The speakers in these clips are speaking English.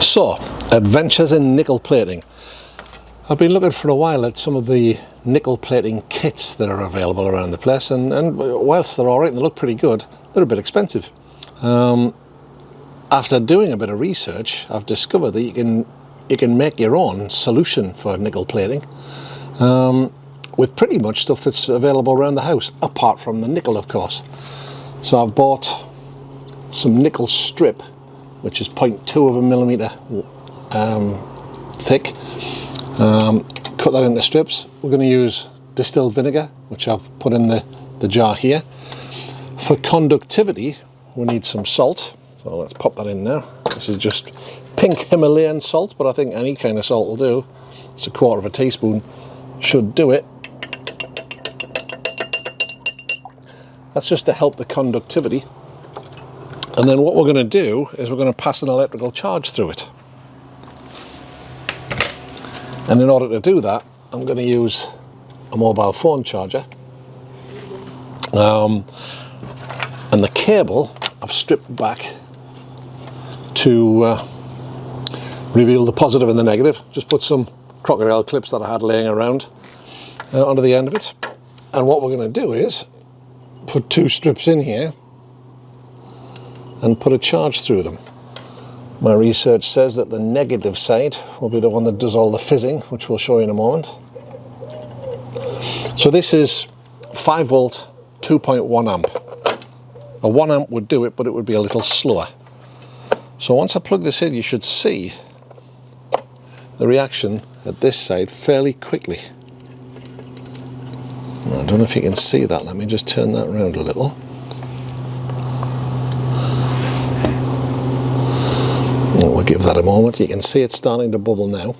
So, adventures in nickel plating. I've been looking for a while at some of the nickel plating kits that are available around the place, and whilst they're alright and they look pretty good, they're a bit expensive. After doing a bit of research, I've discovered that you can make your own solution for nickel plating with pretty much stuff that's available around the house, apart from the nickel, of course. So I've bought some nickel strip, which is 0.2 of a millimetre thick. Cut that into strips. We're going to use distilled vinegar, which I've put in the jar here. For conductivity, we need some salt, so let's pop that in now. This is just pink Himalayan salt, but I think any kind of salt will do. It's a 1/4 teaspoon, should do it. That's just to help the conductivity. And then what we're going to do is we're going to pass an electrical charge through it. And in order to do that, I'm going to use a mobile phone charger. And the cable I've stripped back to reveal the positive and the negative. Just put some crocodile clips that I had laying around onto the end of it. And what we're going to do is put 2 strips in here and put a charge through them. My research says that the negative side will be the one that does all the fizzing, which we'll show you in a moment. So this is 5 volt, 2.1 amp. A 1 amp would do it, but it would be a little slower. So once I plug this in, you should see the reaction at this side fairly quickly. I don't know if you can see that. Let me just turn that around a little. We'll give that a moment. You can see it's starting to bubble now.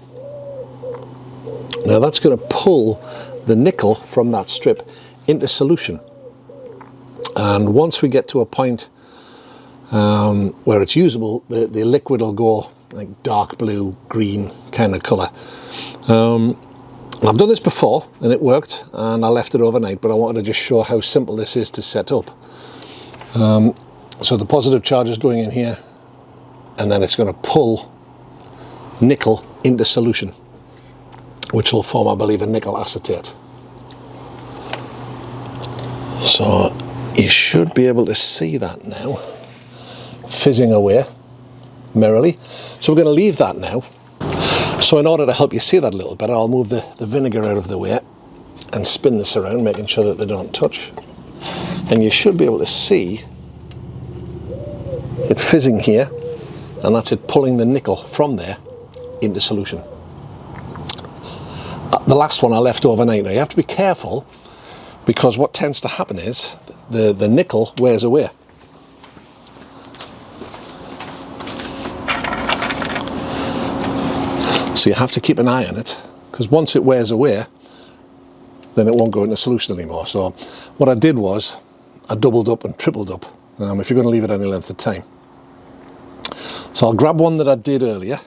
Now that's going to pull the nickel from that strip into solution. And once we get to a point where it's usable, the liquid will go like dark blue, green kind of colour. I've done this before and it worked, and I left it overnight, but I wanted to just show how simple this is to set up. So the positive charge is going in here, and then it's going to pull nickel into solution, which will form, I believe, a nickel acetate. So you should be able to see that now, fizzing away merrily. So we're going to leave that now. So in order to help you see that a little better, I'll move the vinegar out of the way and spin this around, making sure that they don't touch. And you should be able to see it fizzing here, and that's it pulling the nickel from there into solution. The last one I left overnight. Now you have to be careful, because what tends to happen is the nickel wears away. So you have to keep an eye on it, because once it wears away, then it won't go into solution anymore. So what I did was I doubled up and tripled up if you're going to leave it any length of time. So I'll grab one that I did earlier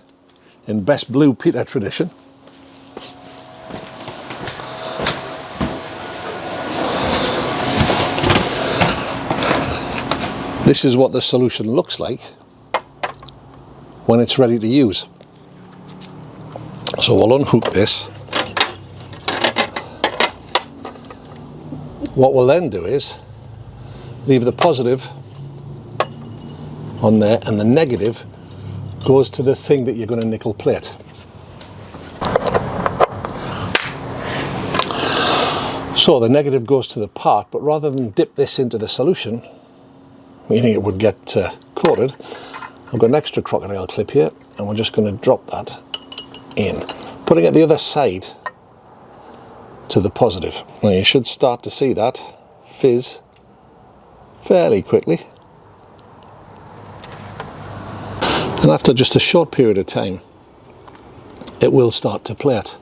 in best Blue Peter tradition. This is what the solution looks like when it's ready to use. So we'll unhook this. What we'll then do is leave the positive on there, and the negative goes to the thing that you're going to nickel plate. So the negative goes to the part, but rather than dip this into the solution, meaning it would get coated, I've got an extra crocodile clip here, and we're just going to drop that in, putting it the other side to the positive. Now you should start to see that fizz fairly quickly. And after just a short period of time, it will start to plate.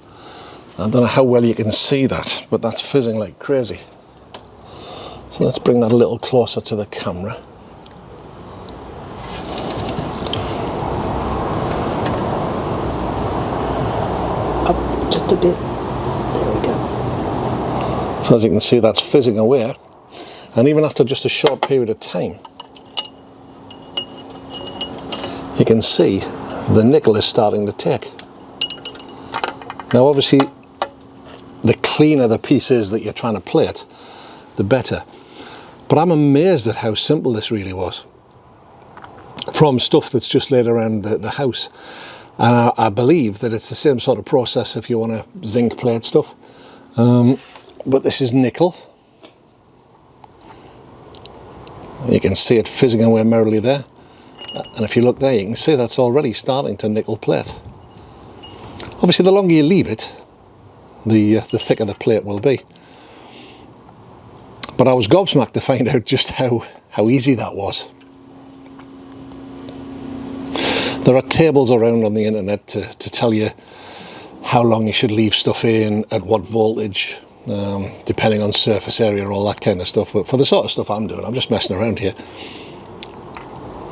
I don't know how well you can see that, but that's fizzing like crazy. So let's bring that a little closer to the camera. Up just a bit. There we go. So as you can see, that's fizzing away. And even after just a short period of time, you can see the nickel is starting to take. Now obviously the cleaner the piece is that you're trying to plate, the better. But I'm amazed at how simple this really was. From stuff that's just laid around the house. And I believe that it's the same sort of process if you want to zinc plate stuff. But this is nickel. You can see it fizzing away merrily there. And if you look there, you can see that's already starting to nickel plate. Obviously, the longer you leave it, the thicker the plate will be. But I was gobsmacked to find out just how easy that was. There are tables around on the internet to tell you how long you should leave stuff in, at what voltage, depending on surface area, all that kind of stuff. But for the sort of stuff I'm doing, I'm just messing around here.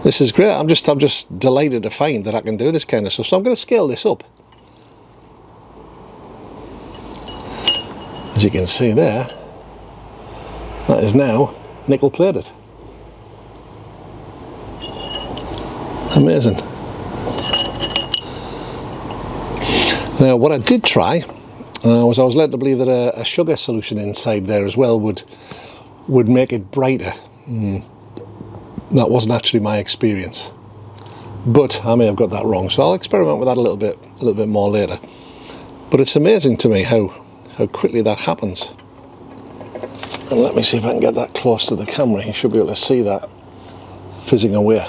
This is great. I'm just delighted to find that I can do this kind of stuff. So I'm going to scale this up. As you can see there, that is now nickel plated. Amazing. Now what I did try was I was led to believe that a sugar solution inside there as well would make it brighter. That wasn't actually my experience, but I may have got that wrong, so I'll experiment with that a little bit more later. But it's amazing to me how quickly that happens. And let me see if I can get that close to the camera. You should be able to see that fizzing away.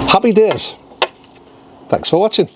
Happy days. Thanks for watching.